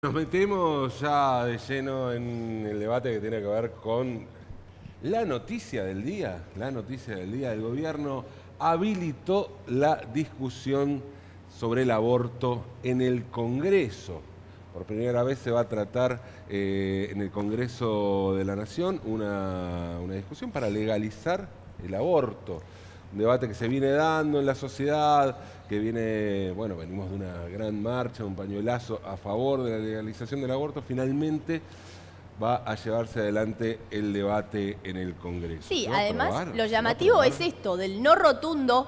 Nos metemos ya de lleno en el debate que tiene que ver con la noticia del día. La noticia del día. El gobierno habilitó la discusión sobre el aborto en el Congreso. Por primera vez se va a tratar en el Congreso de la Nación una discusión para legalizar el aborto. Un debate que se viene dando en la sociedad, que viene, bueno, venimos de una gran marcha, un pañuelazo a favor de la legalización del aborto. Finalmente va a llevarse adelante el debate en el Congreso. Sí, ¿Se va a además aprobar? lo ¿Se va a llamativo aprobar? es esto, del no rotundo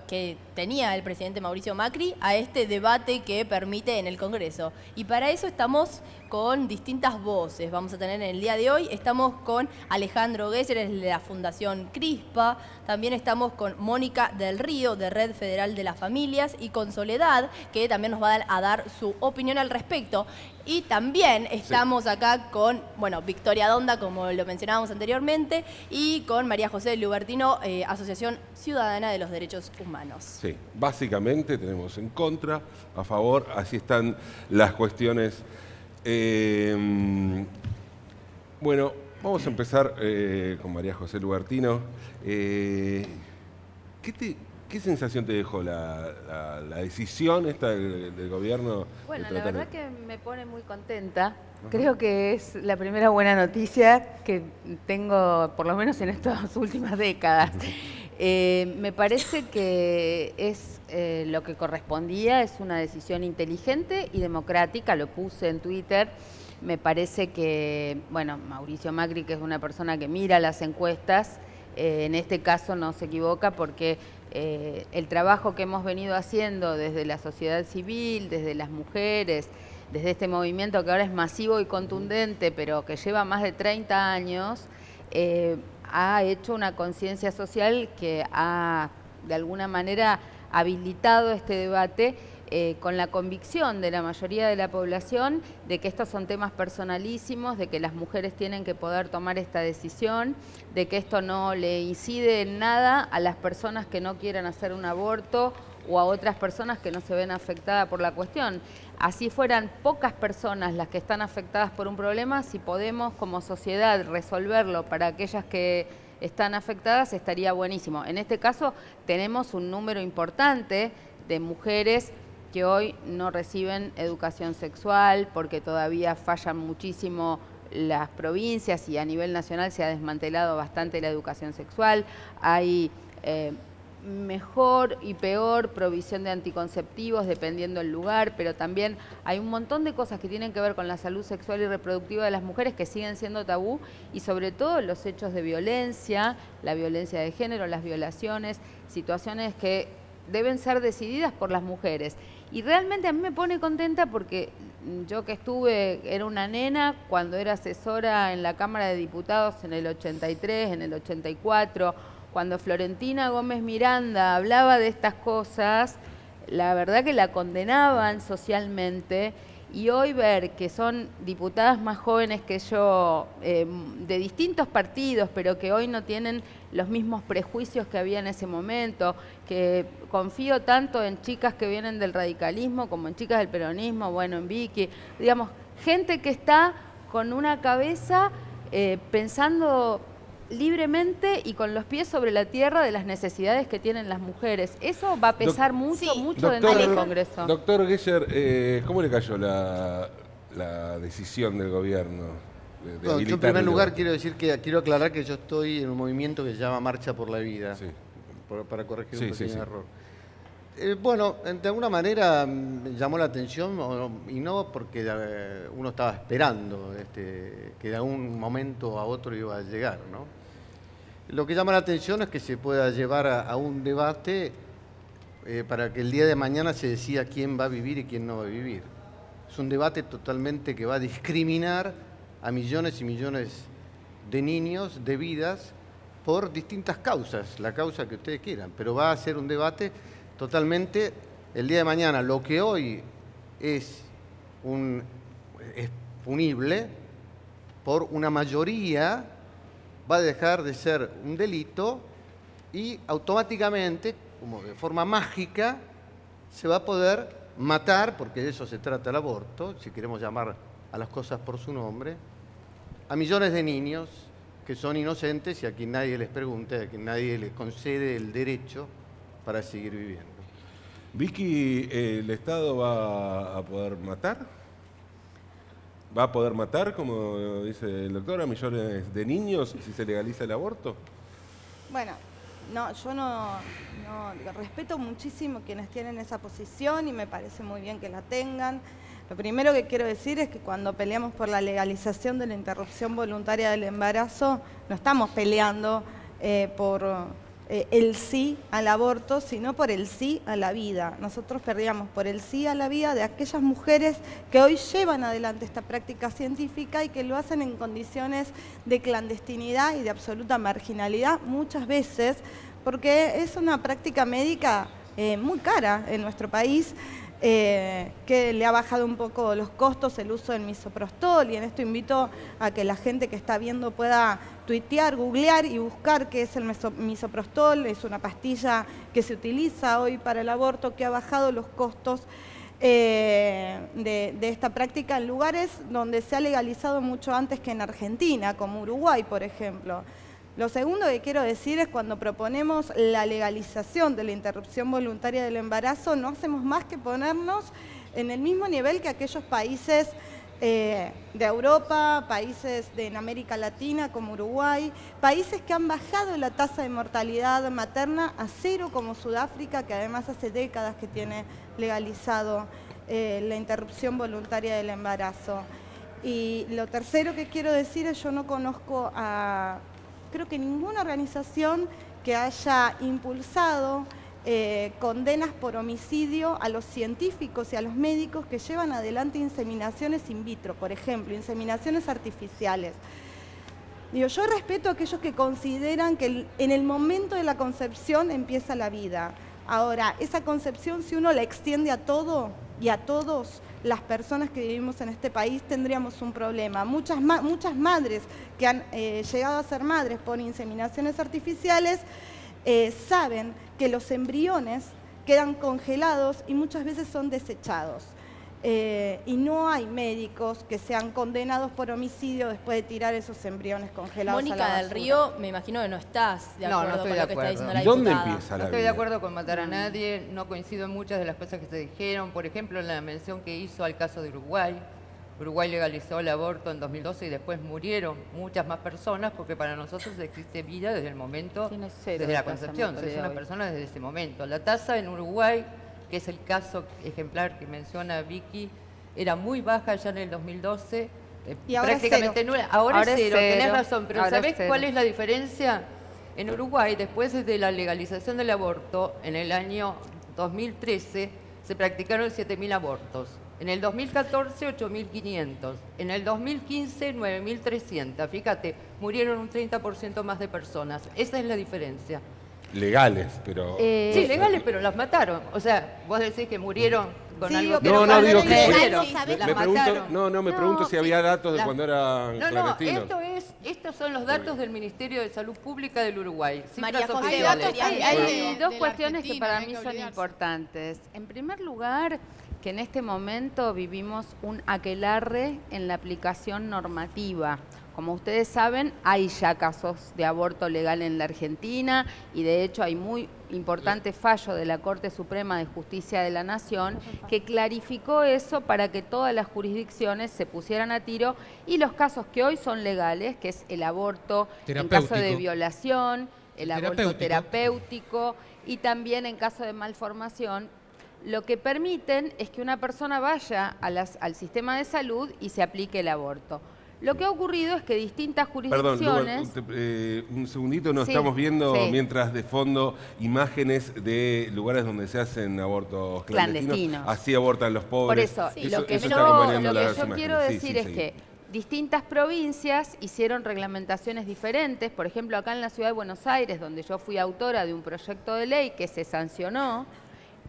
que tenía el presidente Mauricio Macri a este debate que permite en el Congreso. Y para eso estamos con distintas voces. Vamos a tener en el día de hoy, estamos con Alejandro Gesser, es de la Fundación CRISPA, también estamos con Mónica del Río, de Red Federal de las Familias, y con Soledad, que también nos va a dar su opinión al respecto. Y también estamos acá con, bueno, Victoria Donda, como lo mencionábamos anteriormente, y con María José Lubertino, Asociación Ciudadana de los Derechos Humanos. Sí, básicamente tenemos en contra, a favor, así están las cuestiones. Bueno, vamos a empezar con María José Lubertino. ¿Qué sensación te dejó la decisión esta del gobierno? Bueno, de la tratar verdad que me pone muy contenta. Creo que es la primera buena noticia que tengo, por lo menos en estas últimas décadas. Me parece que es lo que correspondía, es una decisión inteligente y democrática, lo puse en Twitter. Me parece que, bueno, Mauricio Macri, que es una persona que mira las encuestas, en este caso no se equivoca porque el trabajo que hemos venido haciendo desde la sociedad civil, desde las mujeres, desde este movimiento que ahora es masivo y contundente, pero que lleva más de 30 años, ha hecho una conciencia social que ha, de alguna manera, habilitado este debate con la convicción de la mayoría de la población de que estos son temas personalísimos, de que las mujeres tienen que poder tomar esta decisión, de que esto no le incide en nada a las personas que no quieran hacer un aborto o a otras personas que no se ven afectadas por la cuestión. Así fueran pocas personas las que están afectadas por un problema, si podemos como sociedad resolverlo para aquellas que están afectadas, estaría buenísimo. En este caso tenemos un número importante de mujeres que hoy no reciben educación sexual porque todavía fallan muchísimo las provincias y a nivel nacional se ha desmantelado bastante la educación sexual. Hay mejor y peor provisión de anticonceptivos dependiendo del lugar, pero también hay un montón de cosas que tienen que ver con la salud sexual y reproductiva de las mujeres que siguen siendo tabú, y sobre todo los hechos de violencia, la violencia de género, las violaciones, situaciones que deben ser decididas por las mujeres. Y realmente a mí me pone contenta porque yo que era una nena cuando era asesora en la Cámara de Diputados en el 83, en el 84, cuando Florentina Gómez Miranda hablaba de estas cosas, la verdad que la condenaban socialmente, y hoy ver que son diputadas más jóvenes que yo, de distintos partidos, pero que hoy no tienen los mismos prejuicios que había en ese momento, que confío tanto en chicas que vienen del radicalismo como en chicas del peronismo, bueno, en Vicky, digamos, gente que está con una cabeza pensando libremente y con los pies sobre la tierra de las necesidades que tienen las mujeres. Eso va a pesar mucho dentro del Congreso. Doctor Gesser, ¿cómo le cayó la decisión del gobierno de Bueno, yo en habilitar primer el lugar debate? quiero aclarar que yo estoy en un movimiento que se llama Marcha por la Vida, Sí. para corregir Sí, un sí, pequeño sí. error. Bueno, de alguna manera me llamó la atención, y no porque uno estaba esperando que de algún momento a otro iba a llegar, ¿no? Lo que llama la atención es que se pueda llevar a un debate para que el día de mañana se decida quién va a vivir y quién no va a vivir. Es un debate totalmente que va a discriminar a millones y millones de niños, de vidas, por distintas causas, la causa que ustedes quieran, pero va a ser un debate totalmente el día de mañana. Lo que hoy es punible por una mayoría va a dejar de ser un delito y automáticamente, como de forma mágica, se va a poder matar, porque de eso se trata el aborto, si queremos llamar a las cosas por su nombre, a millones de niños que son inocentes y a quien nadie les pregunte, a quien nadie les concede el derecho para seguir viviendo. Vicky, ¿el Estado va a poder matar? ¿Va a poder matar, como dice el doctor, a millones de niños si se legaliza el aborto? Bueno, no, yo no respeto muchísimo quienes tienen esa posición y me parece muy bien que la tengan. Lo primero que quiero decir es que cuando peleamos por la legalización de la interrupción voluntaria del embarazo, no estamos peleando por el sí al aborto, sino por el sí a la vida. Nosotros peleamos por el sí a la vida de aquellas mujeres que hoy llevan adelante esta práctica científica y que lo hacen en condiciones de clandestinidad y de absoluta marginalidad, muchas veces, porque es una práctica médica muy cara en nuestro país, que le ha bajado un poco los costos el uso del misoprostol, y en esto invito a que la gente que está viendo pueda tuitear, googlear y buscar qué es el misoprostol. Es una pastilla que se utiliza hoy para el aborto, que ha bajado los costos de esta práctica en lugares donde se ha legalizado mucho antes que en Argentina, como Uruguay, por ejemplo. Lo segundo que quiero decir es cuando proponemos la legalización de la interrupción voluntaria del embarazo, no hacemos más que ponernos en el mismo nivel que aquellos países de Europa, países en América Latina como Uruguay, países que han bajado la tasa de mortalidad materna a 0 como Sudáfrica, que además hace décadas que tiene legalizado la interrupción voluntaria del embarazo. Y lo tercero que quiero decir es yo no conozco creo que ninguna organización que haya impulsado condenas por homicidio a los científicos y a los médicos que llevan adelante inseminaciones in vitro, por ejemplo, inseminaciones artificiales. Digo, yo respeto a aquellos que consideran que en el momento de la concepción empieza la vida. Ahora, esa concepción, si uno la extiende a todo y a todos las personas que vivimos en este país, tendríamos un problema. Muchas madres que han llegado a ser madres por inseminaciones artificiales saben que los embriones quedan congelados y muchas veces son desechados. Y no hay médicos que sean condenados por homicidio después de tirar esos embriones congelados a la Mónica basura. del Río, me imagino que no estás de acuerdo estoy con de lo que está acuerdo. diciendo la ¿Y dónde diputada. empieza No la estoy de vida? acuerdo con matar a nadie, no coincido en muchas de las cosas que se dijeron, por ejemplo, en la mención que hizo al caso de Uruguay. Uruguay legalizó el aborto en 2012 y después murieron muchas más personas porque para nosotros existe vida desde el momento, Tiene cero desde la tasa de concepción, es mortalidad una hoy. persona desde ese momento. La tasa en Uruguay, que es el caso ejemplar que menciona Vicky, era muy baja ya en el 2012, Y ahora es prácticamente cero. nula. Ahora es cero, tenés razón, pero Ahora es ¿sabés cero. cuál es la diferencia? En Uruguay, después de la legalización del aborto, en el año 2013 se practicaron 7.000 abortos. En el 2014, 8.500. En el 2015, 9.300. Fíjate, murieron un 30% más de personas. Esa es la diferencia. Legales, pero... Sí, legales, pero las mataron. O sea, vos decís que murieron con Sí, algo digo, que No, no, digo que... murieron, sí, las me pregunto, mataron. no, me pregunto si sí, había datos de la- cuando eran No, clandestinos. estos son los datos del Ministerio de Salud Pública del Uruguay. María Cifras José, oficiales. datos Hay de dos la cuestiones que Argentina, para no hay mí que son olvidarse. importantes. En primer lugar, que en este momento vivimos un aquelarre en la aplicación normativa. Como ustedes saben, hay ya casos de aborto legal en la Argentina y de hecho hay muy importante fallo de la Corte Suprema de Justicia de la Nación que clarificó eso para que todas las jurisdicciones se pusieran a tiro y los casos que hoy son legales, que es el aborto en caso de Terapéutico. violación, el aborto Terapéutico. terapéutico y también en caso de malformación, lo que permiten es que una persona vaya al sistema de salud y se aplique el aborto. Lo que ha ocurrido es que distintas Perdón, jurisdicciones... un segundito, nos Sí, estamos viendo sí. mientras de fondo imágenes de lugares donde se hacen abortos clandestinos. Clandestinos. Así abortan los Por pobres. eso, Sí, lo que eso yo, está acompañando lo que las yo imágenes. quiero Sí, decir sí, es seguí. que distintas provincias hicieron reglamentaciones diferentes. Por ejemplo, acá en la ciudad de Buenos Aires, donde yo fui autora de un proyecto de ley que se sancionó,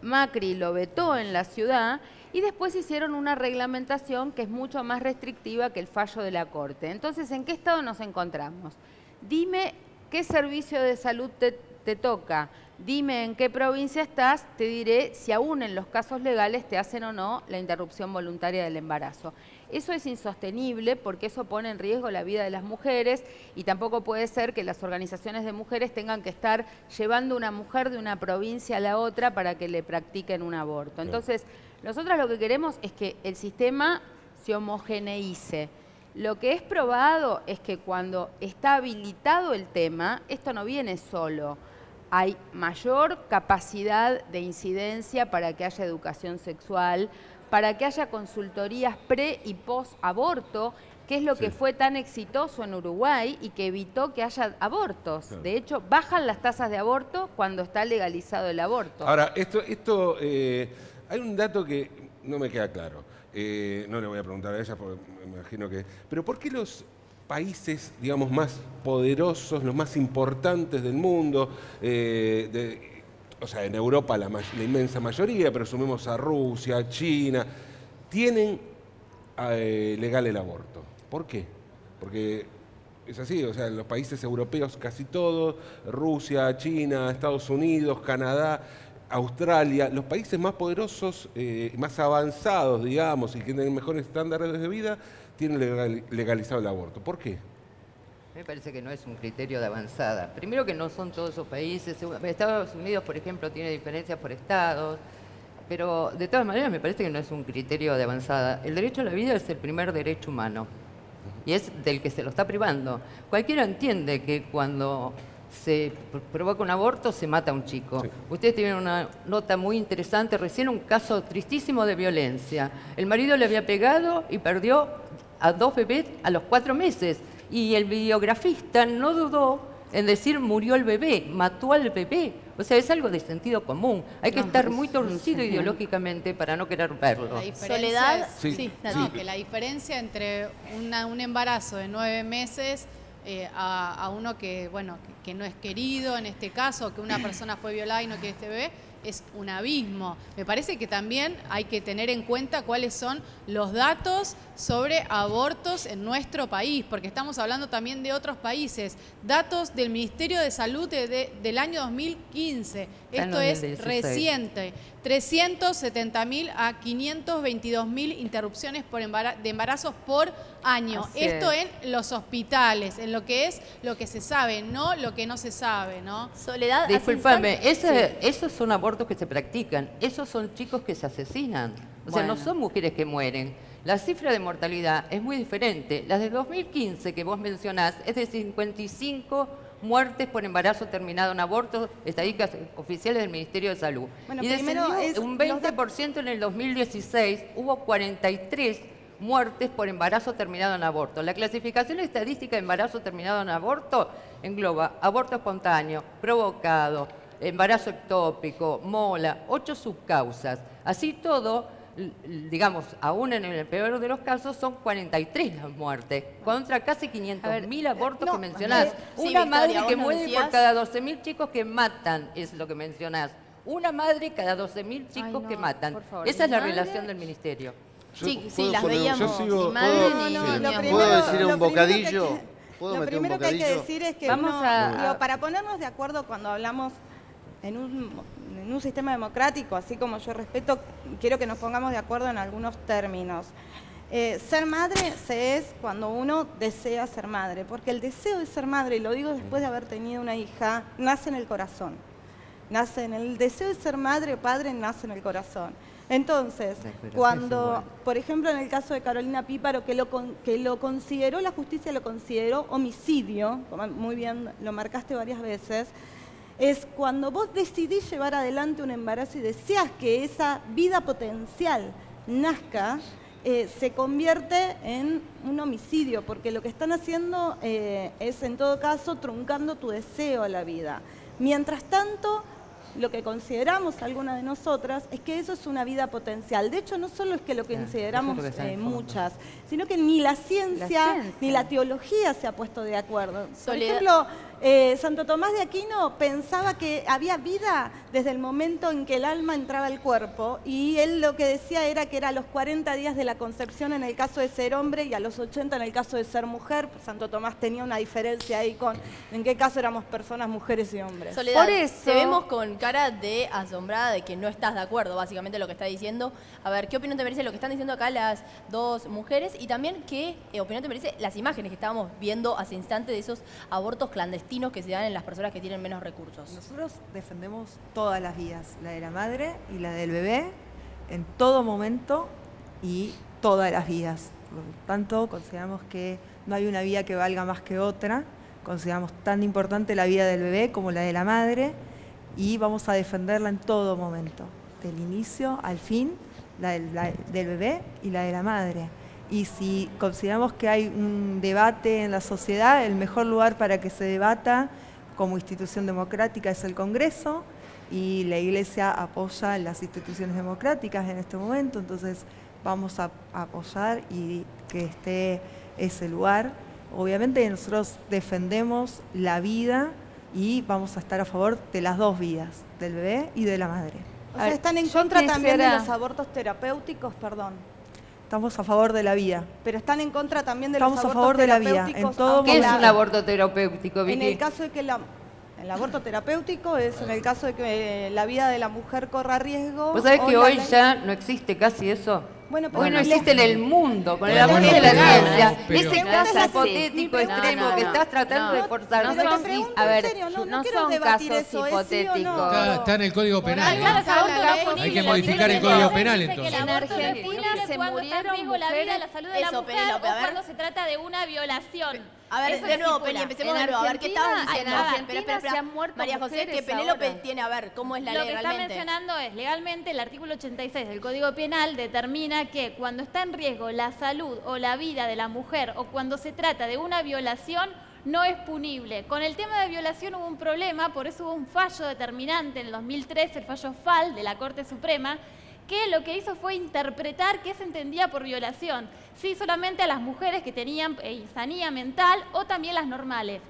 Macri lo vetó en la ciudad y después hicieron una reglamentación que es mucho más restrictiva que el fallo de la Corte. Entonces, ¿en qué estado nos encontramos? Dime qué servicio de salud te toca Dime en qué provincia estás, te diré si aún en los casos legales te hacen o no la interrupción voluntaria del embarazo. Eso es insostenible porque eso pone en riesgo la vida de las mujeres y tampoco puede ser que las organizaciones de mujeres tengan que estar llevando a una mujer de una provincia a la otra para que le practiquen un aborto. Entonces, nosotros lo que queremos es que el sistema se homogeneice. Lo que es probado es que cuando está habilitado el tema, esto no viene solo. Hay mayor capacidad de incidencia para que haya educación sexual, para que haya consultorías pre y post aborto, que es lo que fue tan exitoso en Uruguay y que evitó que haya abortos. Claro. De hecho, bajan las tasas de aborto cuando está legalizado el aborto. Ahora, hay un dato que no me queda claro. No le voy a preguntar a ella porque me imagino que... Pero ¿por qué los países, digamos, más poderosos, los más importantes del mundo, o sea, en Europa la inmensa mayoría, pero sumemos a Rusia, China, tienen legal el aborto? ¿Por qué? Porque es así, o sea, en los países europeos casi todos, Rusia, China, Estados Unidos, Canadá, Australia, los países más poderosos, más avanzados, digamos, y que tienen mejores estándares de vida, tienen legalizado el aborto. ¿Por qué? Me parece que no es un criterio de avanzada. Primero que no son todos esos países. Estados Unidos, por ejemplo, tiene diferencias por estados, pero de todas maneras me parece que no es un criterio de avanzada. El derecho a la vida es el primer derecho humano y es del que se lo está privando. Cualquiera entiende que cuando se provoca un aborto se mata a un chico. Sí. Ustedes tienen una nota muy interesante, recién un caso tristísimo de violencia. El marido le había pegado y perdió a 2 bebés a los 4 meses. Y el videografista no dudó en decir murió el bebé, mató al bebé. O sea, es algo de sentido común. Hay que estar muy torcido ideológicamente para no querer verlo. Soledad, que la diferencia entre un embarazo de 9 meses a uno que, bueno, que no es querido, en este caso, que una persona fue violada y no quiere este bebé, es un abismo. Me parece que también hay que tener en cuenta cuáles son los datos sobre abortos en nuestro país, porque estamos hablando también de otros países. Datos del Ministerio de Salud del año 2015. Esto es reciente. 370.000 a 522.000 interrupciones de embarazos por año. Esto en los hospitales, en lo que es lo que se sabe, no lo que no se sabe, ¿no? Soledad, discúlpame, esos son abortos que se practican, esos son chicos que se asesinan. O sea, no son mujeres que mueren. La cifra de mortalidad es muy diferente. La de 2015 que vos mencionás es de 55 muertes por embarazo terminado en aborto, estadísticas oficiales del Ministerio de Salud. Bueno, y descendió un 20% en el 2016, hubo 43 muertes por embarazo terminado en aborto. La clasificación estadística de embarazo terminado en aborto engloba aborto espontáneo, provocado, embarazo ectópico, mola, 8 subcausas. Así todo, digamos, aún en el peor de los casos, son 43 las muertes, contra casi 500.000 abortos que mencionás. Una madre que muere por cada 12.000 chicos que matan, es lo que mencionás. Una madre cada 12.000 chicos que matan. Esa es la relación del Ministerio. Sí, las veíamos. ¿Puedo decir un bocadillo? Lo primero que hay que decir es que para ponernos de acuerdo cuando hablamos en un sistema democrático, así como yo respeto, quiero que nos pongamos de acuerdo en algunos términos. Ser madre se es cuando uno desea ser madre, porque el deseo de ser madre, y lo digo después de haber tenido una hija, nace en el corazón. El deseo de ser madre o padre nace en el corazón. Entonces, cuando, por ejemplo, en el caso de Carolina Píparo, que lo consideró, la justicia lo consideró homicidio, como muy bien lo marcaste varias veces, es cuando vos decidís llevar adelante un embarazo y deseas que esa vida potencial nazca, se convierte en un homicidio, porque lo que están haciendo es, en todo caso, truncando tu deseo a la vida. Mientras tanto, lo que consideramos algunas de nosotras es que eso es una vida potencial. De hecho, no solo es que lo consideramos muchas, sino que ni la ciencia ni la teología se ha puesto de acuerdo. Por ejemplo, Santo Tomás de Aquino pensaba que había vida desde el momento en que el alma entraba al cuerpo, y él lo que decía era que era a los 40 días de la concepción en el caso de ser hombre y a los 80 en el caso de ser mujer. Santo Tomás tenía una diferencia ahí con en qué caso éramos personas, mujeres y hombres. Soledad, Por eso- te vemos con cara de asombrada de que no estás de acuerdo, básicamente, lo que está diciendo. A ver, ¿qué opinión te merece lo que están diciendo acá las dos mujeres? Y también, ¿qué opinión te merece las imágenes que estábamos viendo hace instante de esos abortos clandestinos que se dan en las personas que tienen menos recursos? Nosotros defendemos todas las vidas, la de la madre y la del bebé, en todo momento y todas las vidas. Por lo tanto, consideramos que no hay una vida que valga más que otra. Consideramos tan importante la vida del bebé como la de la madre y vamos a defenderla en todo momento, del inicio al fin, la del bebé y la de la madre. Y si consideramos que hay un debate en la sociedad, el mejor lugar para que se debata como institución democrática es el Congreso, y la Iglesia apoya las instituciones democráticas en este momento, entonces vamos a apoyar y que esté ese lugar. Obviamente nosotros defendemos la vida y vamos a estar a favor de las dos vidas, del bebé y de la madre. O sea, están en yo contra también de quisiera- los abortos terapéuticos, perdón. Estamos a favor de la vida. Pero están en contra también de los Estamos a abortos favor de la vida, terapéuticos, en todo aunque ¿Qué es la- un aborto terapéutico, En Vicky? el caso de que el aborto terapéutico es en el caso de que la vida de la mujer corra riesgo. ¿Vos sabés o que la hoy ley- ya no existe casi eso? Bueno, pero Hoy no la- existe en el mundo, con el Bueno, avance de la bueno, ciencia. pero- Ese No caso es así. hipotético No, extremo no, que no. estás tratando de forzar. Pero No te son- pregunto a ver, en serio, no no quiero son debatir casos eso, ¿es sí o no? hipotéticos. Está en el Código Penal. Claro, ¿no? los abortos no punibles. Hay que modificar el Código Penal, Dice que entonces. el En aborto no es Argentina punible se cuando está en murieron riesgo la vida, mujeres- la salud de la Eso, mujer Penélope, a o ver. cuando se trata de una violación. A ver, Eso de es nuevo, titular. Penny, empecemos En de nuevo. A ver, ¿qué estabas Argentina- diciendo? en A ver, Argentina se han muerto María José, que mujeres Penélope ahora. tiene, a ver, ¿cómo es la Lo ley que está realmente? mencionando es, legalmente, el artículo 86 del Código Penal determina que cuando está en riesgo la salud o la vida de la mujer o cuando se trata de una violación, no es punible. Con el tema de violación hubo un problema, por eso hubo un fallo determinante en el 2003, el fallo FAL de la Corte Suprema, que lo que hizo fue interpretar qué se entendía por violación. Si solamente a las mujeres que tenían insanía mental o también las normales.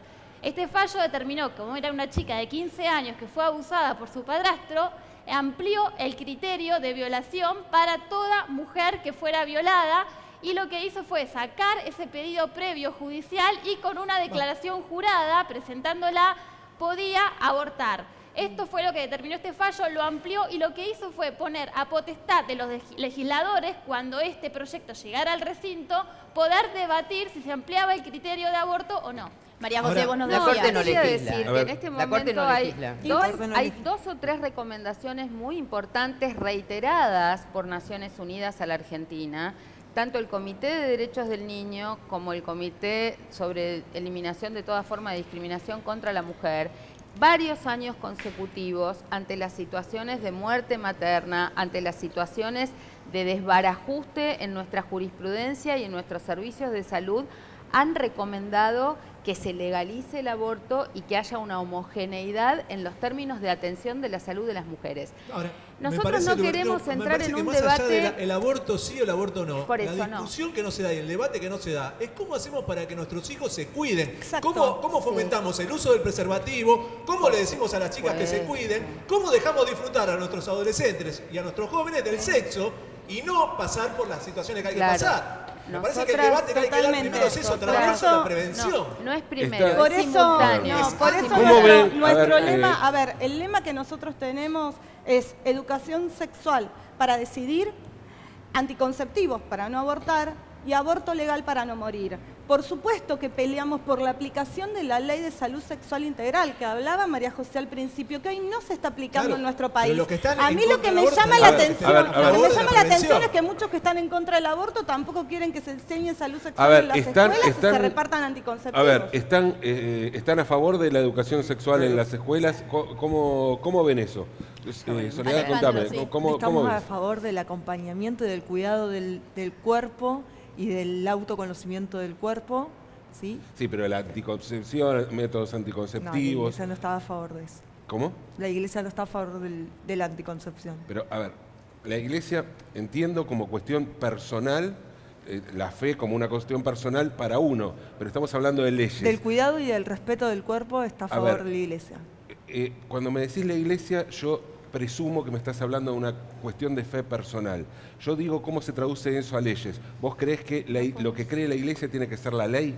Este fallo determinó que como era una chica de 15 años que fue abusada por su padrastro, amplió el criterio de violación para toda mujer que fuera violada, y lo que hizo fue sacar ese pedido previo judicial y con una declaración jurada, presentándola, podía abortar. Esto fue lo que determinó este fallo, lo amplió y lo que hizo fue poner a potestad de los legisladores, cuando este proyecto llegara al recinto, poder debatir si se ampliaba el criterio de aborto o no. María José, Ahora, vos nos la decías. Corte no quería legisla. decir A que en ver, este la Corte momento no hay legisla. hay 2 o 3 recomendaciones muy importantes reiteradas por Naciones Unidas a la Argentina, tanto el Comité de Derechos del Niño como el Comité sobre Eliminación de toda forma de discriminación contra la mujer, varios años consecutivos ante las situaciones de muerte materna, ante las situaciones de desbarajuste en nuestra jurisprudencia y en nuestros servicios de salud, han recomendado que se legalice el aborto y que haya una homogeneidad en los términos de atención de la salud de las mujeres. Ahora, Nosotros no queremos entrar en un más allá de debate... el aborto sí o el aborto no, Por la eso no. discusión que no se da y el debate que no se da es cómo hacemos para que nuestros hijos se cuiden, Exacto. cómo fomentamos el uso del preservativo, cómo le decimos a las chicas que se cuiden, cómo dejamos disfrutar a nuestros adolescentes y a nuestros jóvenes del sexo y no pasar por las situaciones que hay Claro. que pasar. Me parece que el Nosotras debate que hay que dar totalmente primero es eso, eso. trabajar Por la eso- prevención. No es primero, Está- Por es eso, simultáneo. no, por eso ¿Cómo nuestro, ven? nuestro A ver, lema, a ver, el lema que nosotros tenemos es educación sexual para decidir, anticonceptivos para no abortar y aborto legal para no morir. Por supuesto que peleamos por la aplicación de la Ley de Salud Sexual Integral, que hablaba María José al principio, que hoy no se está aplicando Claro, en nuestro pero país. los que están A en mí lo contra que del me aborto llama están la a favor atención, de la lo que me llama la atención prevención. es que muchos que están en contra del aborto tampoco quieren que se enseñe salud A sexual ver, en las están- escuelas y están- se repartan anticonceptivos. A ver, ¿están a favor de la educación sexual en las escuelas? ¿Cómo ven eso? Soledad, Alejandro, contame, sí. ¿cómo Estamos a ves? favor del acompañamiento y del cuidado del cuerpo y del autoconocimiento del cuerpo, ¿sí? Sí, pero la anticoncepción, métodos No, la anticonceptivos. Iglesia no estaba a favor de eso. ¿Cómo? La Iglesia no está a favor de la anticoncepción. Pero, a ver, la iglesia entiendo como cuestión personal la fe como una cuestión personal para uno, pero estamos hablando de leyes. Del cuidado y del respeto del cuerpo está a favor de la Iglesia. Cuando me decís la Iglesia, yo presumo que me estás hablando de una cuestión de fe personal. Yo digo cómo se traduce eso a leyes. ¿Vos creés que lo que cree la Iglesia tiene que ser la ley?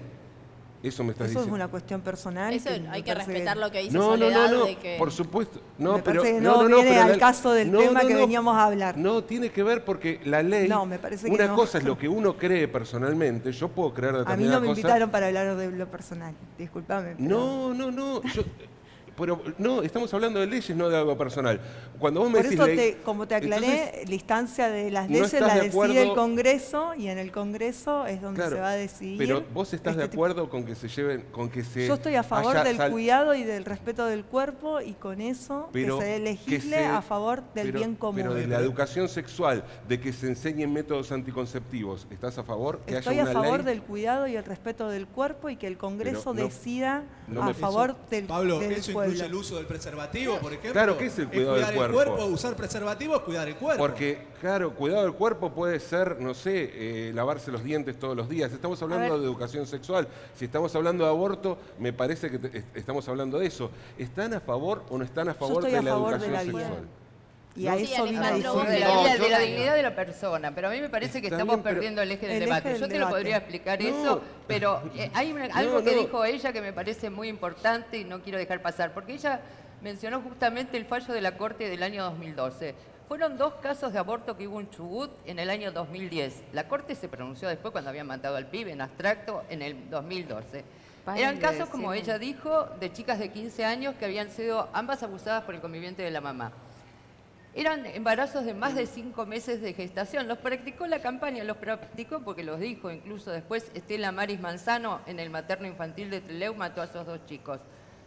Eso me estás diciendo. Eso es una cuestión personal. Eso hay que respetar lo que dice no, Soledad. No, de que... por supuesto. No, pero no viene al caso del tema que veníamos a hablar. No, tiene que ver porque la ley... No, me parece que una no. cosa es lo que uno cree personalmente. Yo puedo creer determinadas cosas. A mí no me invitaron para hablar de lo personal. Discúlpame. Pero... No. Pero no, estamos hablando de leyes, no de algo personal. Cuando vos me decís por eso, como te aclaré, entonces, la instancia de las leyes la decide el Congreso y en el Congreso es donde se va a decidir. Pero vos estás de acuerdo con que se lleven, Yo estoy a favor del cuidado y del respeto del cuerpo y con eso que se legisle a favor del bien común. Pero de la educación sexual, de que se enseñen métodos anticonceptivos, ¿estás a favor? Que estoy haya una a favor ley? del cuidado y el respeto del cuerpo y que el Congreso decida a favor del Pablo, del ¿eso pueblo. incluye el uso del preservativo, por ejemplo? Claro, ¿qué es el cuidado del cuerpo? Cuidar el cuerpo, usar preservativo es cuidar el cuerpo. Porque, claro, cuidado del cuerpo puede ser, no sé, lavarse los dientes todos los días. Estamos hablando de educación sexual. Si estamos hablando de aborto, me parece que estamos hablando de eso. ¿Están a favor o no están a favor de la educación sexual? Y a eso viene a decir de la dignidad de la persona, pero a mí me parece que estamos perdiendo el eje del debate. Yo te lo podría explicar eso, pero hay algo que dijo ella que me parece muy importante y no quiero dejar pasar, porque ella mencionó justamente el fallo de la Corte del año 2012. Fueron 2 casos de aborto que hubo en Chubut en el año 2010. La Corte se pronunció después cuando habían matado al pibe en abstracto en el 2012. Eran casos, como ella dijo, de chicas de 15 años que habían sido ambas abusadas por el conviviente de la mamá. Eran embarazos de más de 5 meses de gestación. Los practicó la campaña, los practicó porque los dijo incluso después Estela Maris Manzano en el materno infantil de Trelew mató a esos 2 chicos.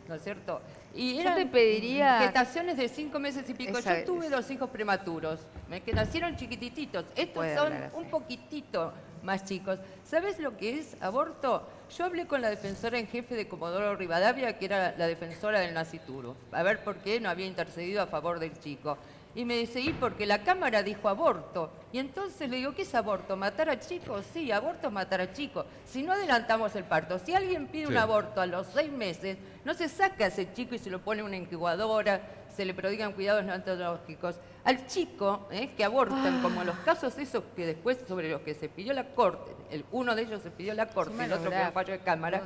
¿No es cierto? Y eran yo te pediría... gestaciones de 5 meses y pico. Yo tuve 2 hijos prematuros, que nacieron chiquititos. Estos son un poquitito más chicos. ¿Sabes lo que es aborto? Yo hablé con la defensora en jefe de Comodoro Rivadavia, que era la defensora del nascituro, a ver por qué no había intercedido a favor del chico. Y me dice, ¿y porque la Cámara dijo aborto? Y entonces le digo, ¿qué es aborto? ¿Matar a chicos? Sí, aborto es matar a chicos. Si no adelantamos el parto, si alguien pide un aborto a los 6 meses, no se saca a ese chico y se lo pone en una incubadora, se le prodigan cuidados no antológicos. Al chico, que abortan, como los casos esos que después sobre los que se pidió la Corte, uno de ellos se pidió la Corte, el otro fue un fallo de Cámara,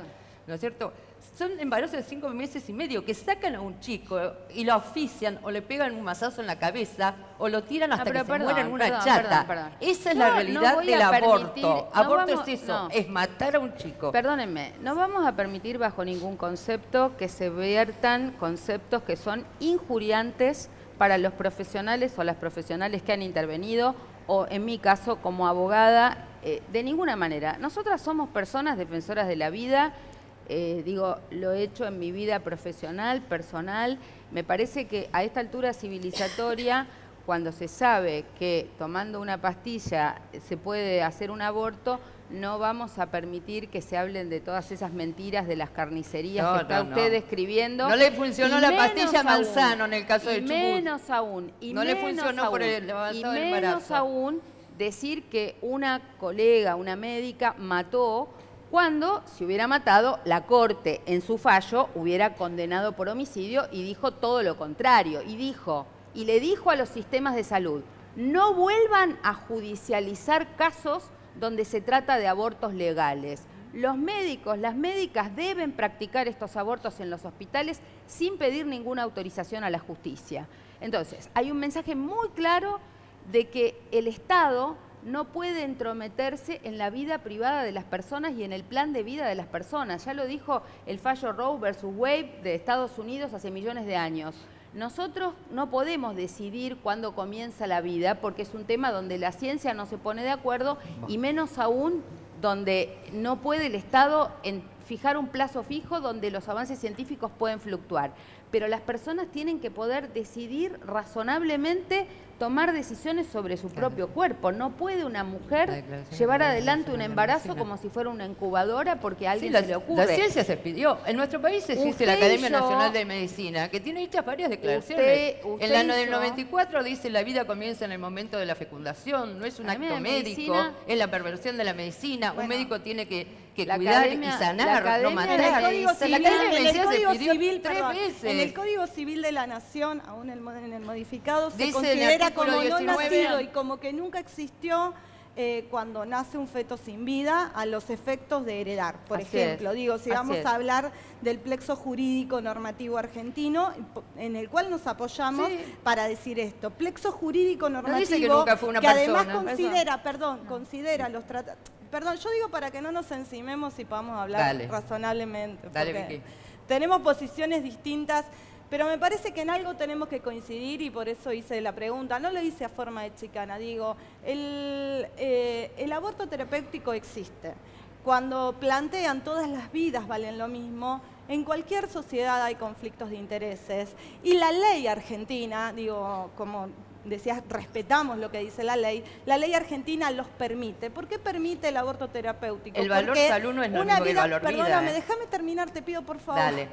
¿no es cierto? Son embarazos de 5 meses y medio que sacan a un chico y lo ofician o le pegan un mazazo en la cabeza o lo tiran hasta que se muera en una chata. Esa es la realidad del aborto. Aborto es eso, es matar a un chico. Perdónenme, no vamos a permitir bajo ningún concepto que se viertan conceptos que son injuriantes para los profesionales o las profesionales que han intervenido o en mi caso como abogada, de ninguna manera. Nosotras somos personas defensoras de la vida. Lo he hecho en mi vida profesional, personal. Me parece que a esta altura civilizatoria, cuando se sabe que tomando una pastilla se puede hacer un aborto, no vamos a permitir que se hablen de todas esas mentiras de las carnicerías que está usted describiendo. No le funcionó la pastilla Manzano en el caso de Chubut. Menos aún. No le funcionó por el avanzado del embarazo. Menos aún decir que una colega, una médica, mató cuando, si hubiera matado, la Corte en su fallo hubiera condenado por homicidio y dijo todo lo contrario. Y le dijo a los sistemas de salud, no vuelvan a judicializar casos donde se trata de abortos legales. Los médicos, las médicas deben practicar estos abortos en los hospitales sin pedir ninguna autorización a la justicia. Entonces, hay un mensaje muy claro de que el Estado no puede entrometerse en la vida privada de las personas y en el plan de vida de las personas. Ya lo dijo el fallo Roe versus Wade de Estados Unidos hace millones de años. Nosotros no podemos decidir cuándo comienza la vida porque es un tema donde la ciencia no se pone de acuerdo y menos aún donde no puede el Estado fijar un plazo fijo donde los avances científicos pueden fluctuar. Pero las personas tienen que poder decidir razonablemente tomar decisiones sobre su propio cuerpo. No puede una mujer declaración llevar de adelante un la embarazo medicina. como si fuera una incubadora porque a Sí, alguien la, se le ocurre. la ciencia se pidió. En nuestro país existe Usted la y Academia yo- Nacional de Medicina, que tiene hechas varias declaraciones. Usted En la y del yo- 94 dice la vida comienza en el momento de la fecundación, no es un Academia acto de médico, Medicina- es la perversión de la medicina. Un médico tiene que la cuidar academia- y la sanar, no academia matar. de En el Código La Civil, Academia de en el Medicina se Código pidió Civil, 3 perdón, veces. en el Código Civil de la Nación, aún en el modificado, se Dice en el considera artículo como no 19, nacido y como que nunca existió cuando nace un feto sin vida a los efectos de heredar. Por Así ejemplo, es, digo, si así vamos es. a hablar del plexo jurídico normativo argentino, en el cual nos apoyamos para decir esto. Plexo jurídico normativo dice que nunca fue una además persona. considera, considera los tratados. Perdón, yo digo para que no nos encimemos y podamos hablar Dale. razonablemente. Dale, porque Vicky. tenemos posiciones distintas, pero me parece que en algo tenemos que coincidir y por eso hice la pregunta. No lo hice a forma de chicana, digo, el aborto terapéutico existe. Cuando plantean todas las vidas valen lo mismo, en cualquier sociedad hay conflictos de intereses y la ley argentina, digo, como decías, respetamos lo que dice la ley argentina los permite. ¿Por qué permite el aborto terapéutico? El valor Porque salud no es lo una mismo que el valor vida. Perdóname, déjame terminar, te pido por favor. Dale.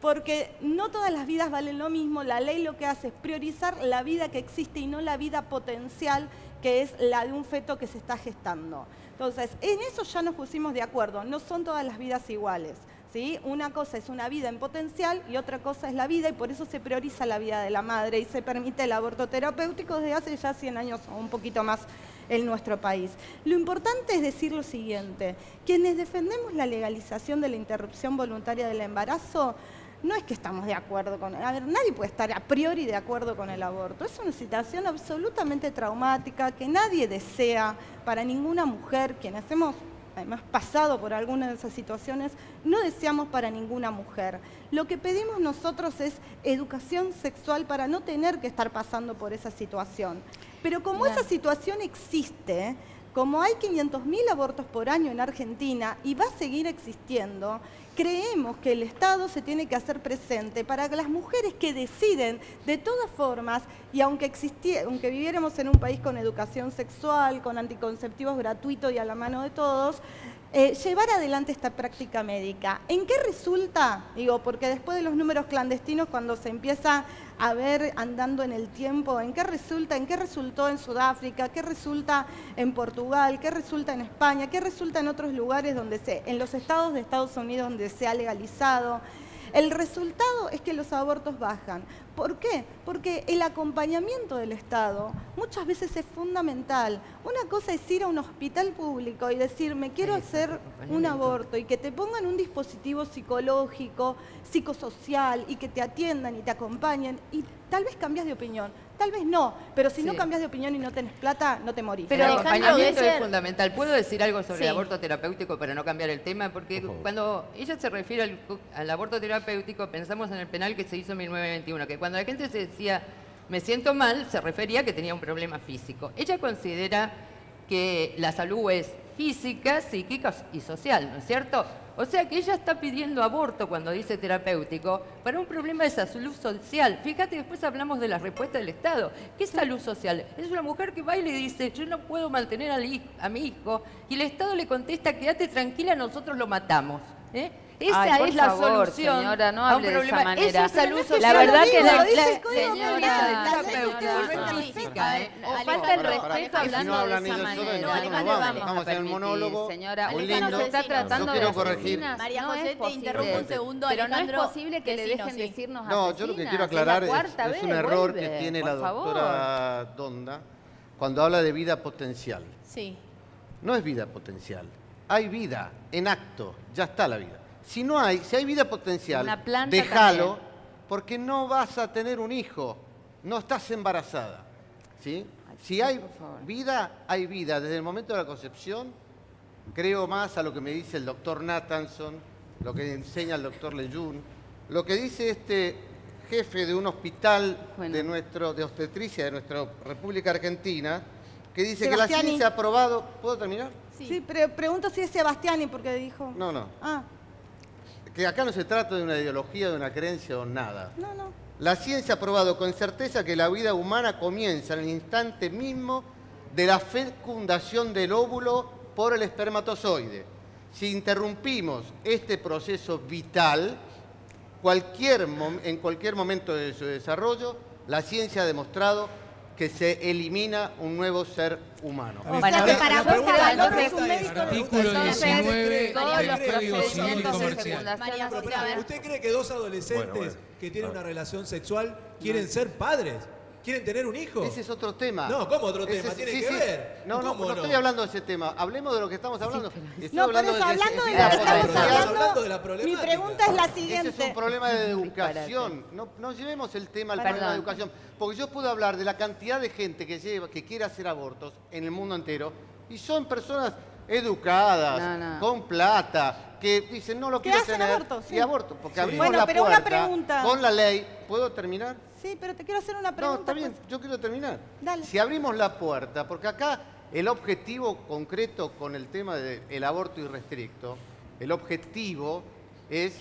Porque no todas las vidas valen lo mismo. La ley lo que hace es priorizar la vida que existe y no la vida potencial, que es la de un feto que se está gestando. Entonces, en eso ya nos pusimos de acuerdo. No son todas las vidas iguales, ¿sí? Una cosa es una vida en potencial y otra cosa es la vida, y por eso se prioriza la vida de la madre y se permite el aborto terapéutico desde hace ya 100 años o un poquito más en nuestro país. Lo importante es decir lo siguiente: quienes defendemos la legalización de la interrupción voluntaria del embarazo, no es que estamos de acuerdo con... A ver, nadie puede estar a priori de acuerdo con el aborto. Es una situación absolutamente traumática que nadie desea para ninguna mujer. Quienes hemos además pasado por alguna de esas situaciones, no deseamos para ninguna mujer. Lo que pedimos nosotros es educación sexual para no tener que estar pasando por esa situación. Pero como esa situación existe, como hay 500.000 abortos por año en Argentina y va a seguir existiendo, creemos que el Estado se tiene que hacer presente para que las mujeres que deciden, de todas formas, y aunque viviéramos en un país con educación sexual, con anticonceptivos gratuitos y a la mano de todos, llevar adelante esta práctica médica. ¿En qué resulta? Digo, porque después de los números clandestinos, cuando se empieza a ver andando en el tiempo, ¿en qué resulta? ¿En qué resultó en Sudáfrica? ¿Qué resulta en Portugal? ¿Qué resulta en España? ¿Qué resulta en otros lugares en los estados de Estados Unidos donde se ha legalizado? El resultado es que los abortos bajan. ¿Por qué? Porque el acompañamiento del Estado muchas veces es fundamental. Una cosa es ir a un hospital público y decir, me quiero hacer un aborto, y que te pongan un dispositivo psicológico, psicosocial, y que te atiendan y te acompañen, y tal vez cambias de opinión, tal vez no, pero si no cambias de opinión y no tenés plata, no te morís. Pero el acompañamiento Alejandro, es fundamental. ¿Puedo decir algo sobre Sí. el aborto terapéutico para no cambiar el tema? Porque cuando ella se refiere al aborto terapéutico, pensamos en el penal que se hizo en 1921, que cuando la gente se decía, me siento mal, se refería a que tenía un problema físico. Ella considera que la salud es física, psíquica y social, ¿no es cierto? O sea que ella está pidiendo aborto cuando dice terapéutico para un problema de salud social. Fíjate, después hablamos de la respuesta del Estado. ¿Qué es salud social? Es una mujer que va y le dice, yo no puedo mantener a mi hijo, y el Estado le contesta, quédate tranquila, nosotros lo matamos. Esa Ay, por es la favor, solución señora, no a un hable de esa problema. manera. Eso es salud social. La verdad que lo la dice el Código señora, Penal. o falta el respeto hablando de esa manera. No, Alejandro, vamos a hacer un monólogo. Señora, muy Alejandro, lindo. se está tratando Yo de quiero corregir. asesinas. María No José, es te interrumpo un segundo, Pero no es Alejandro. posible que le Vecino, dejen sí. decirnos No, asesinas. yo lo que quiero Es aclarar la cuarta es vez, un error vuelve, que tiene la por favor. doctora Donda cuando habla de vida potencial. Sí. No es vida potencial. Hay vida en acto, ya está la vida. Si hay vida potencial, Una planta déjalo, también. porque no vas a tener un hijo, no estás embarazada. ¿Sí? Si hay vida, hay vida. Desde el momento de la concepción, creo más a lo que me dice el doctor Nathanson, lo que enseña el doctor Leyún, lo que dice este jefe de un hospital de obstetricia de nuestra República Argentina, que dice que la Sebastiani. ciencia ha probado... ¿Puedo terminar? Sí, pregunto si es Sebastiani, porque dijo... No. Ah, Que acá no se trata de una ideología, de una creencia o nada. no. La ciencia ha probado con certeza que la vida humana comienza en el instante mismo de la fecundación del óvulo por el espermatozoide. Si interrumpimos este proceso vital, en cualquier momento de su desarrollo, la ciencia ha demostrado que se elimina un nuevo ser humano. O sea que para vos Avalor es un médico Artículo 19 todos del los Código Civil y procedimientos de Comercial. fecundación ¿Usted cree que dos adolescentes que tienen una relación sexual quieren ser padres? ¿Quieren tener un hijo? Ese es otro tema. No, ¿cómo otro tema? Tiene que ver. No estoy hablando de ese tema. Hablemos de lo que estamos hablando. No, por eso, hablando de lo que estamos hablando, mi pregunta es la siguiente. Ese es un problema de educación. No llevemos el tema al problema de educación. Porque yo puedo hablar de la cantidad de gente que quiere hacer abortos en el mundo entero y son personas educadas, con plata, que dicen no lo quiero tener aborto, sí. y aborto. Porque abrimos Bueno, la pero puerta una pregunta. con la ley. ¿Puedo terminar? Sí, pero te quiero hacer una pregunta. No, está bien, yo quiero terminar. Dale. Si abrimos la puerta, porque acá el objetivo concreto con el tema del aborto irrestricto, el objetivo es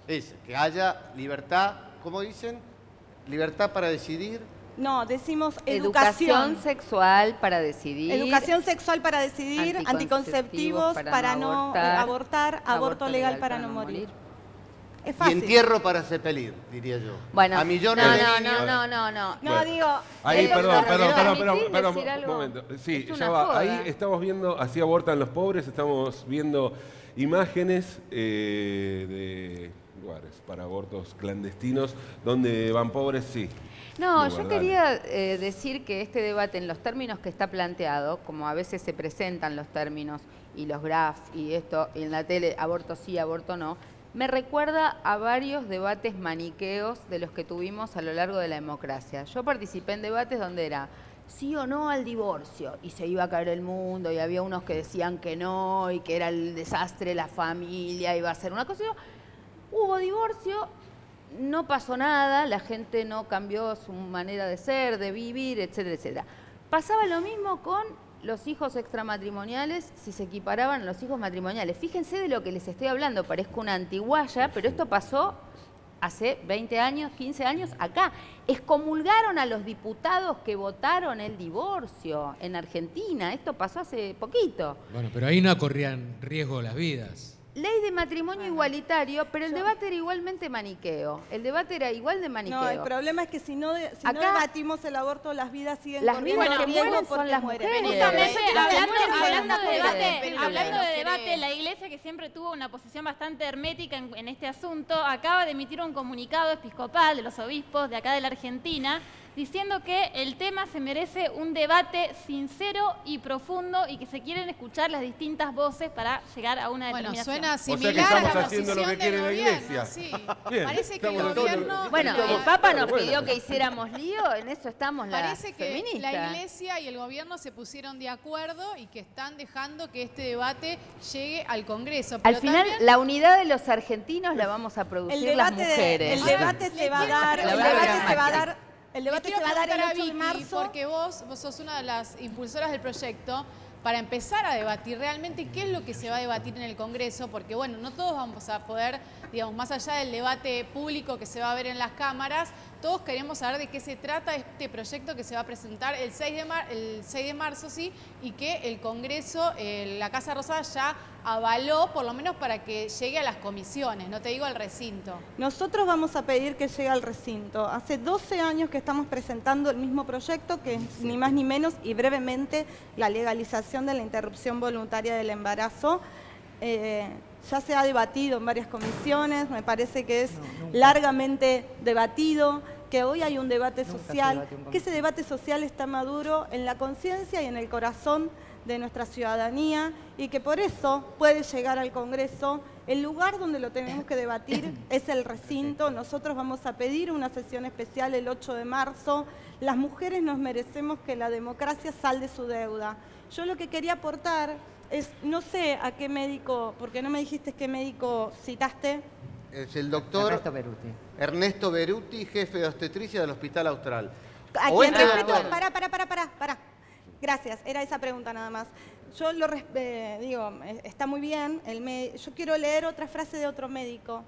que haya libertad, ¿cómo dicen? Libertad para decidir. No, decimos educación sexual para decidir. Educación sexual para decidir, anticonceptivos para no abortar, aborto legal para no morir. Es Y fácil. entierro para sepelir, diría yo. Bueno, a millones de niños. No, digo... Ahí, perdón, decir un momento. Sí, Es ya una va. joda. Ahí estamos viendo, así abortan los pobres, estamos viendo imágenes de lugares para abortos clandestinos donde van pobres, sí. No, Muy yo verdad. quería decir que este debate en los términos que está planteado, como a veces se presentan los términos y los graphs y esto, y en la tele, aborto sí, aborto no, me recuerda a varios debates maniqueos de los que tuvimos a lo largo de la democracia. Yo participé en debates donde era sí o no al divorcio y se iba a caer el mundo y había unos que decían que no y que era el desastre, la familia iba a ser una cosa. Hubo divorcio, no pasó nada, la gente no cambió su manera de ser, de vivir, etcétera, etcétera. Pasaba lo mismo con los hijos extramatrimoniales si se equiparaban a los hijos matrimoniales. Fíjense de lo que les estoy hablando, parezco una antiguaya, pero esto pasó hace 20 años, 15 años acá. Excomulgaron a los diputados que votaron el divorcio en Argentina. Esto pasó hace poquito. Bueno, pero ahí no corrían riesgo las vidas. Ley de matrimonio igualitario, pero el debate era igualmente maniqueo. El debate era igual de maniqueo. No, el problema es que si no debatimos el aborto, las vidas siguen las corriendo vidas que riesgo mueren son porque las mueren. mujeres. Hablando de debate, la Iglesia, que siempre tuvo una posición bastante hermética en este asunto, acaba de emitir un comunicado episcopal de los obispos de acá de la Argentina diciendo que el tema se merece un debate sincero y profundo y que se quieren escuchar las distintas voces para llegar a una determinación. Suena similar O sea que estamos a la haciendo lo que posición quiere del la gobierno, Iglesia. sí. Bien, Parece que el estamos gobierno... Bueno, el Papa nos pidió que hiciéramos lío, en eso estamos las Parece que feministas. la Iglesia y el gobierno se pusieron de acuerdo y que están dejando que este debate llegue al Congreso. Al Pero final, también- la unidad de los argentinos la vamos a producir las mujeres. El debate se va a dar, La verdad, el debate se va a dar el 8 de marzo. Porque vos sos una de las impulsoras del proyecto, para empezar a debatir realmente qué es lo que se va a debatir en el Congreso, porque bueno, no todos vamos a poder, digamos, más allá del debate público que se va a ver en las cámaras, todos queremos saber de qué se trata este proyecto que se va a presentar el 6 de marzo, sí, y que el Congreso, la Casa Rosada ya avaló, por lo menos para que llegue a las comisiones, no te digo al recinto. Nosotros vamos a pedir que llegue al recinto. Hace 12 años que estamos presentando el mismo proyecto, que es ni más ni menos, y brevemente, la legalización de la interrupción voluntaria del embarazo. Ya se ha debatido en varias comisiones, me parece que es largamente debatido, que hoy hay un debate social, que ese debate social está maduro en la conciencia y en el corazón de nuestra ciudadanía y que por eso puede llegar al Congreso. El lugar donde lo tenemos que debatir es el recinto. Nosotros vamos a pedir una sesión especial el 8 de marzo. Las mujeres nos merecemos que la democracia salde su deuda. Yo lo que quería aportar es, no sé a qué médico, porque no me dijiste qué médico citaste. Es el doctor Ernesto Beruti, jefe de obstetricia del Hospital Austral. A O quien este respeto, doctor. para. Gracias, era esa pregunta nada más. Yo digo, está muy bien, yo quiero leer otra frase de otro médico.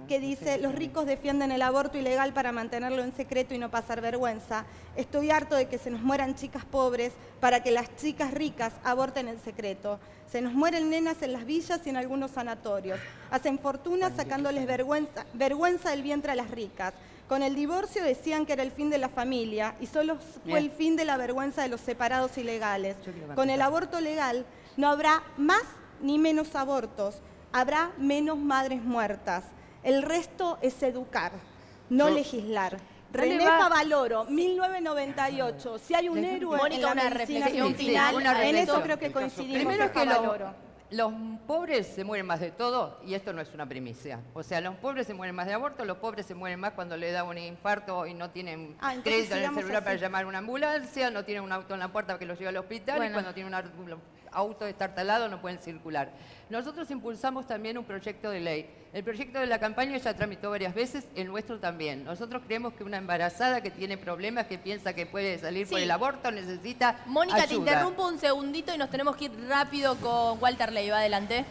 que dice, los ricos defienden el aborto ilegal para mantenerlo en secreto y no pasar vergüenza. Estoy harto de que se nos mueran chicas pobres para que las chicas ricas aborten en secreto. Se nos mueren nenas en las villas y en algunos sanatorios. Hacen fortuna sacándoles vergüenza del vientre a las ricas. Con el divorcio decían que era el fin de la familia y solo fue el fin de la vergüenza de los separados ilegales. Con el aborto legal no habrá más ni menos abortos, habrá menos madres muertas. El resto es educar, no legislar. René Favaloro, 1998. Si hay un héroe Mónica, en la una medicina reflexión final, final, en eso creo que coincidimos. Primero es que Favaloro. los pobres se mueren más de todo y esto no es una primicia. O sea, los pobres se mueren más de aborto, los pobres se mueren más cuando le da un infarto y no tienen crédito en el celular para llamar a una ambulancia, no tienen un auto en la puerta que los lleve al hospital y cuando tienen un auto destartalado no pueden circular. Nosotros impulsamos también un proyecto de ley. El proyecto de la campaña ya tramitó varias veces, el nuestro también. Nosotros creemos que una embarazada que tiene problemas, que piensa que puede salir por el aborto, necesita Mónica, ayuda. te interrumpo un segundito y nos tenemos que ir rápido con Walter Leiva. Adelante.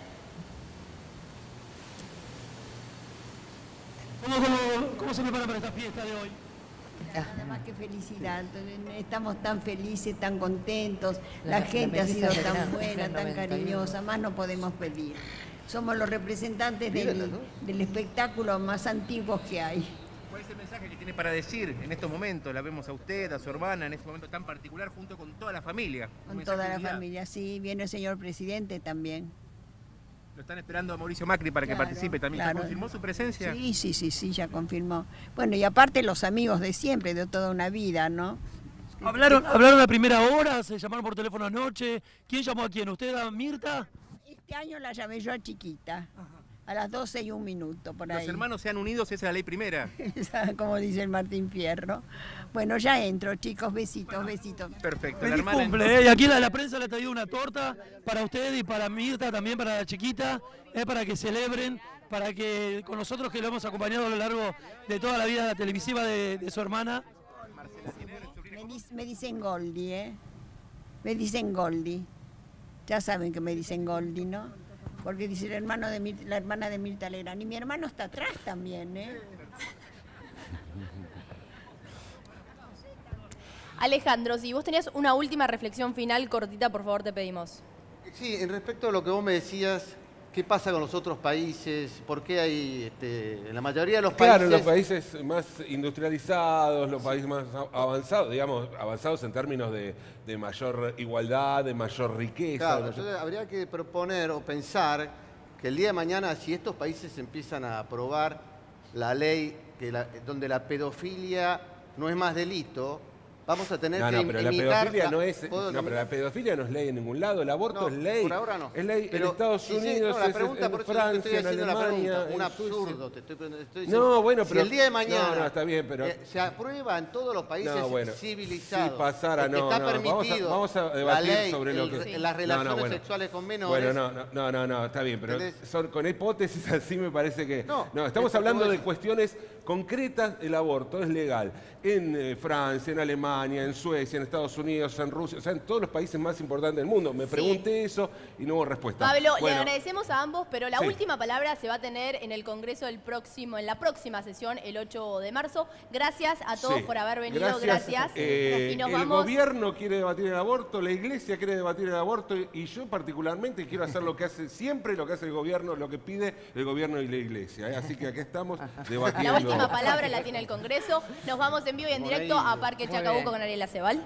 ¿Cómo se prepara para esta fiesta de hoy? Nada más que felicidad, estamos tan felices, tan contentos, la gente ha sido tan buena, tan cariñosa, más no podemos pedir. Somos los representantes del espectáculo más antiguo que hay. ¿Cuál es el mensaje que tiene para decir en estos momentos? La vemos a usted, a su hermana, en este momento tan particular, junto con toda la familia. Con toda la familia, sí, viene el señor presidente también. Lo están esperando a Mauricio Macri para que participe también. ¿Ya confirmó su presencia? Sí, ya confirmó. Bueno, y aparte los amigos de siempre, de toda una vida, ¿no? ¿Hablaron a primera hora? ¿Se llamaron por teléfono anoche? ¿Quién llamó a quién? ¿Usted, a Mirta? Este año la llamé yo a Chiquita, a las 12:01, por ahí. Los hermanos se han unido, esa es la ley primera. Como dice el Martín Fierro. Bueno, ya entro, chicos, besitos, besitos. Perfecto. Feliz cumple, y aquí la prensa le ha traído una torta para usted y para Mirta, también para la chiquita, para que celebren, para que con nosotros que lo hemos acompañado a lo largo de toda la vida televisiva de su hermana. Me dicen Goldi, Me dicen Goldi. Ya saben que me dicen Goldi, ¿no? Porque dice la hermana de Mirta Legrand. Y mi hermano está atrás también, Alejandro, si vos tenías una última reflexión final cortita, por favor, te pedimos. Sí, en respecto a lo que vos me decías, ¿qué pasa con los otros países? ¿Por qué hay, en la mayoría de los países... Claro, los países más industrializados, los países más avanzados, digamos, avanzados en términos de mayor igualdad, de mayor riqueza. Claro, entonces habría que proponer o pensar que el día de mañana, si estos países empiezan a aprobar la ley donde la pedofilia no es más delito, vamos a tener que pero la pedofilia no es... pero la pedofilia no es ley en ningún lado, el aborto es ley. Por ahora no. Es ley en Estados Unidos, la pregunta, en por eso Francia, estoy en haciendo Alemania, la pregunta, un en absurdo, Suiza. te estoy diciendo. No, bueno, pero... Si el día de mañana No, está bien, pero... se aprueba en todos los países civilizados, si pasara, está permitido vamos a debatir la ley, sobre lo que... las relaciones sexuales con menores... Bueno, no, está bien, pero con hipótesis así me parece que... No, estamos esto hablando de cuestiones concretas. El aborto es legal en Francia, en Alemania, en Suecia, en Estados Unidos, en Rusia, o sea, en todos los países más importantes del mundo. Me pregunté eso y no hubo respuesta. Pablo, le agradecemos a ambos, pero la última palabra se va a tener en el Congreso en la próxima sesión, el 8 de marzo. Gracias a todos por haber venido, gracias. Y nos el gobierno quiere debatir el aborto, la iglesia quiere debatir el aborto y yo particularmente quiero hacer lo que hace siempre, lo que hace el gobierno, lo que pide el gobierno y la iglesia. Así que aquí estamos debatiendo. La última palabra la tiene el Congreso. Nos vamos en vivo y en directo a Parque Chacabuco con Ariel Acebal.